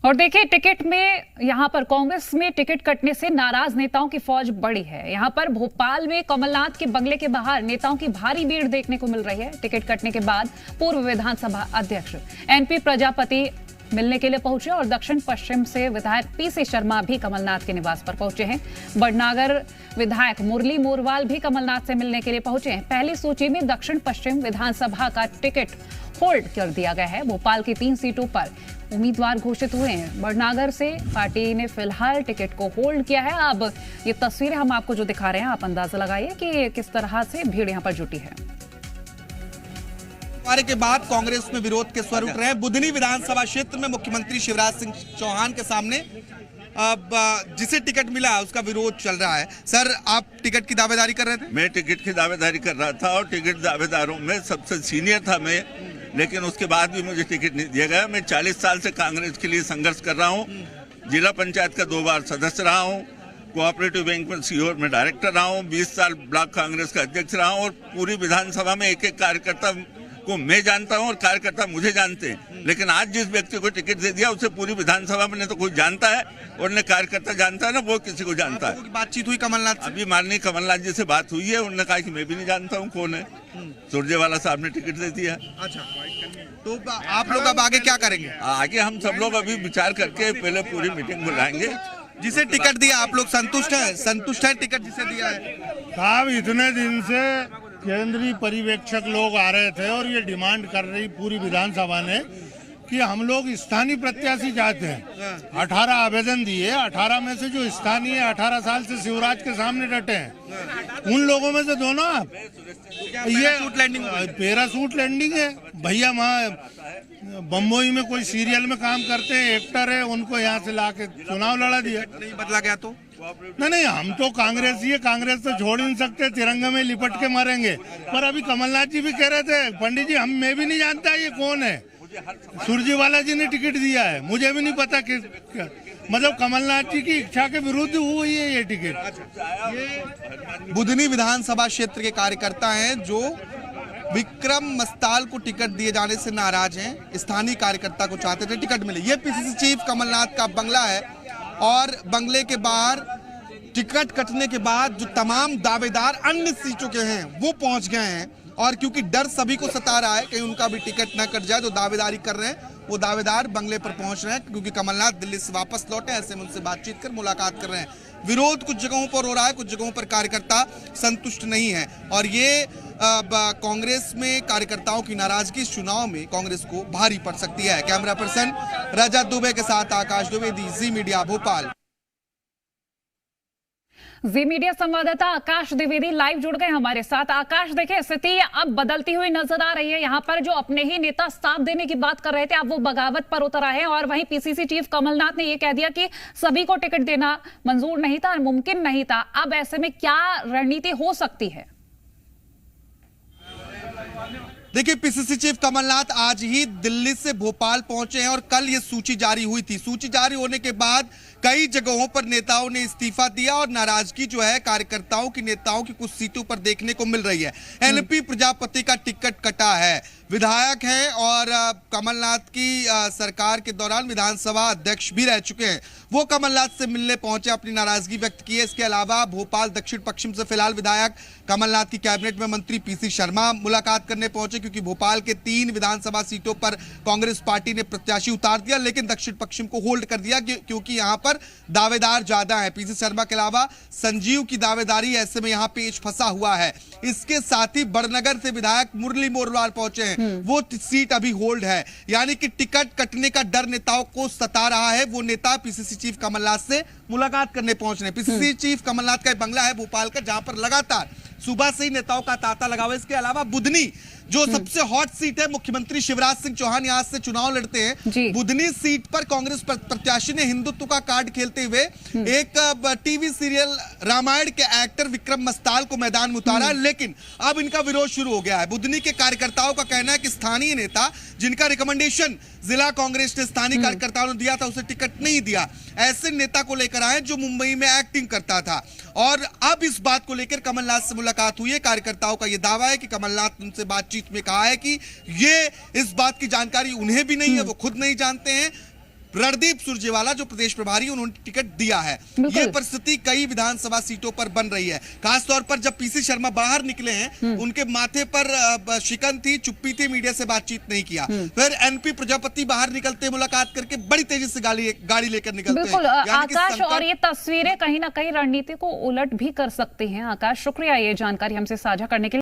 और देखिए, टिकट में यहां पर कांग्रेस में टिकट कटने से नाराज नेताओं की फौज बढ़ी है। यहां पर भोपाल में कमलनाथ के बंगले के बाहर नेताओं की भारी भीड़ देखने को मिल रही है। टिकट कटने के बाद पूर्व विधानसभा अध्यक्ष एनपी प्रजापति मिलने के लिए पहुंचे और दक्षिण पश्चिम से विधायक पीसी शर्मा भी कमलनाथ के निवास पर पहुंचे हैं। बड़नागर विधायक मुरली मोरवाल भी कमलनाथ से मिलने के लिए पहुंचे हैं। पहली सूची में दक्षिण पश्चिम विधानसभा का टिकट होल्ड कर दिया गया है। भोपाल की 3 सीटों पर उम्मीदवार घोषित हुए हैं। बड़नागर से पार्टी ने फिलहाल टिकट को होल्ड किया है। अब ये तस्वीरें हम आपको जो दिखा रहे हैं, आप अंदाजा लगाइए कि किस तरह से भीड़ यहां पर जुटी है। के बाद कांग्रेस में विरोध के स्वर उठ रहे हैं। बुधनी विधानसभा क्षेत्र में मुख्यमंत्री शिवराज सिंह चौहान के सामने अब जिसे टिकट मिला उसका विरोध चल रहा है। सर, आप टिकट की दावेदारी कर रहे थे? मैं टिकट की दावेदारी कर रहा था और टिकट दावेदारों में सबसे सीनियर था मैं, लेकिन उसके बाद भी मुझे टिकट नहीं दिया गया। मैं 40 साल से कांग्रेस के लिए संघर्ष कर रहा हूँ। जिला पंचायत का 2 बार सदस्य रहा हूँ, कोऑपरेटिव बैंक में सीओ में डायरेक्टर रहा हूँ, 20 साल ब्लॉक कांग्रेस का अध्यक्ष रहा हूँ और पूरी विधानसभा में एक एक कार्यकर्ता को मैं जानता हूं और कार्यकर्ता मुझे जानते हैं। लेकिन आज जिस व्यक्ति को टिकट दे दिया उसे पूरी विधानसभा में न तो कोई जानता है और न कार्यकर्ता जानता है, ना वो किसी को जानता है। बातचीत हुई कमलनाथ से? अभी माननीय कमलनाथ जी से बात हुई है। उन्होंने कहा कि मैं भी नहीं जानता हूं कौन है। सुरजेवाला साहब ने टिकट दे दिया। अच्छा, तो आप लोग अब आगे क्या करेंगे? आगे हम सब लोग अभी विचार करके पहले पूरी मीटिंग बुलाएंगे। जिसे टिकट दिया आप लोग संतुष्ट है? संतुष्ट है टिकट जिसे दिया है? साहब, इतने दिन से केंद्रीय पर्यवेक्षक लोग आ रहे थे और ये डिमांड कर रही पूरी विधानसभा ने कि हम लोग स्थानीय प्रत्याशी चाहते हैं। 18 आवेदन दिए, 18 में से जो स्थानीय 18 साल से शिवराज के सामने डटे हैं, उन लोगों में से दोनों आप ये पैरासूट लैंडिंग है। भैया वहाँ बम्बई में कोई सीरियल में काम करते हैं, एक्टर है, उनको यहाँ से लाके चुनाव लड़ा दिया। नहीं बदला गया तो नहीं, हम तो कांग्रेस ही है, कांग्रेस तो छोड़ ही नहीं सकते, तिरंगे में लिपट के मरेंगे। पर अभी कमलनाथ जी भी कह रहे थे, पंडित जी मैं भी नहीं जानता ये कौन है। सुरजेवाला जी ने टिकट दिया है, मुझे भी नहीं पता कि मतलब कमलनाथ जी की इच्छा के विरुद्ध हुई है ये टिकट। ये बुधनी विधानसभा क्षेत्र के कार्यकर्ता हैं जो विक्रम मस्ताल को टिकट दिए जाने से नाराज हैं। स्थानीय कार्यकर्ता को चाहते थे टिकट मिले। ये पीसीसी चीफ कमलनाथ का बंगला है और बंगले के बाहर टिकट कटने के बाद जो तमाम दावेदार अन्य सीटों के हैं वो पहुंच गए हैं। और क्योंकि डर सभी को सता रहा है कहीं उनका भी टिकट ना कट जाए, तो दावेदारी कर रहे हैं वो दावेदार बंगले पर पहुंच रहे हैं क्योंकि कमलनाथ दिल्ली से वापस लौटे। ऐसे में उनसे बातचीत कर मुलाकात कर रहे हैं। विरोध कुछ जगहों पर हो रहा है, कुछ जगहों पर कार्यकर्ता संतुष्ट नहीं है और ये कांग्रेस में कार्यकर्ताओं की नाराजगी इस चुनाव में कांग्रेस को भारी पड़ सकती है। कैमरा पर्सन रजत दुबे के साथ आकाश द्विवेदी, जी मीडिया भोपाल। जी मीडिया संवाददाता आकाश द्विवेदी लाइव जुड़ गए हमारे साथ। आकाश, देखिए स्थिति अब बदलती हुई नजर आ रही है। यहाँ पर जो अपने ही नेता साथ देने की बात कर रहे थे, अब वो बगावत पर उतर आए हैं और वहीं पीसीसी चीफ कमलनाथ ने ये कह दिया कि सभी को टिकट देना मंजूर नहीं था, मुमकिन नहीं था। अब ऐसे में क्या रणनीति हो सकती है? देखिए, पीसीसी चीफ कमलनाथ आज ही दिल्ली से भोपाल पहुंचे हैं और कल ये सूची जारी हुई थी। सूची जारी होने के बाद कई जगहों पर नेताओं ने इस्तीफा दिया और नाराजगी जो है कार्यकर्ताओं की, नेताओं की कुछ सीटों पर देखने को मिल रही है। एनपी प्रजापति का टिकट कटा है, विधायक हैं और कमलनाथ की सरकार के दौरान विधानसभा अध्यक्ष भी रह चुके हैं। वो कमलनाथ से मिलने पहुंचे, अपनी नाराजगी व्यक्त की है। इसके अलावा भोपाल दक्षिण पश्चिम से फिलहाल विधायक कमलनाथ की कैबिनेट में मंत्री पीसी शर्मा मुलाकात करने पहुंचे क्योंकि भोपाल के 3 विधानसभा सीटों पर कांग्रेस पार्टी ने प्रत्याशी उतार दिया, लेकिन दक्षिण पश्चिम को होल्ड कर दिया क्योंकि यहां पर दावेदार ज्यादा है। पीसी शर्मा के अलावा संजीव की दावेदारी, ऐसे में यहां पेच फंसा हुआ है। इसके साथ ही बड़नगर से विधायक मुरली मोरवाल पहुंचे हैं, वो सीट अभी होल्ड है, यानी कि टिकट कटने का डर नेताओं को सता रहा है। वो नेता पीसीसी चीफ कमलनाथ से मुलाकात करने पहुंच रहे हैं। पीसीसी चीफ कमलनाथ का बंगला है भोपाल का, जहां पर लगातार सुबह से ही नेताओं का तांता लगा हुआ है। इसके अलावा बुधनी जो सबसे हॉट सीट है, मुख्यमंत्री शिवराज सिंह चौहान यहां से चुनाव लड़ते हैं। बुधनी सीट पर कांग्रेस प्रत्याशी ने हिंदुत्व का कार्ड खेलते हुए एक टीवी सीरियल रामायण के एक्टर विक्रम मस्ताल को मैदान में उतारा, लेकिन अब इनका विरोध शुरू हो गया है। बुधनी के कार्यकर्ताओं का कहना है कि स्थानीय नेता जिनका रिकमेंडेशन जिला कांग्रेस ने स्थानीय कार्यकर्ताओं ने दिया था, उसे टिकट नहीं दिया। ऐसे नेता को लेकर आए जो मुंबई में एक्टिंग करता था और अब इस बात को लेकर कमलनाथ से मुलाकात हुई है। कार्यकर्ताओं का यह दावा है कि कमलनाथ उनसे बातचीत में कहा है कि ये इस बात की जानकारी उन्हें भी नहीं है, वो खुद नहीं जानते हैं। रणदीप सुरजेवाला जो प्रदेश प्रभारी, उन्होंने टिकट दिया है। बिल्कुल। ये परिस्थिति कई विधानसभा सीटों पर बन रही है। खासतौर पर जब पीसी शर्मा बाहर निकले हैं, उनके माथे पर शिकन थी, चुप्पी थी, मीडिया से बातचीत नहीं किया। फिर एनपी प्रजापति बाहर निकलते, मुलाकात करके बड़ी तेजी से गाड़ी लेकर निकलते हैं। बिल्कुल यानी कि आकाश, संकट- और ये तस्वीरें कहीं ना कहीं रणनीति को उलट भी कर सकती हैं। आकाश, शुक्रिया ये जानकारी हमसे साझा करने के लिए।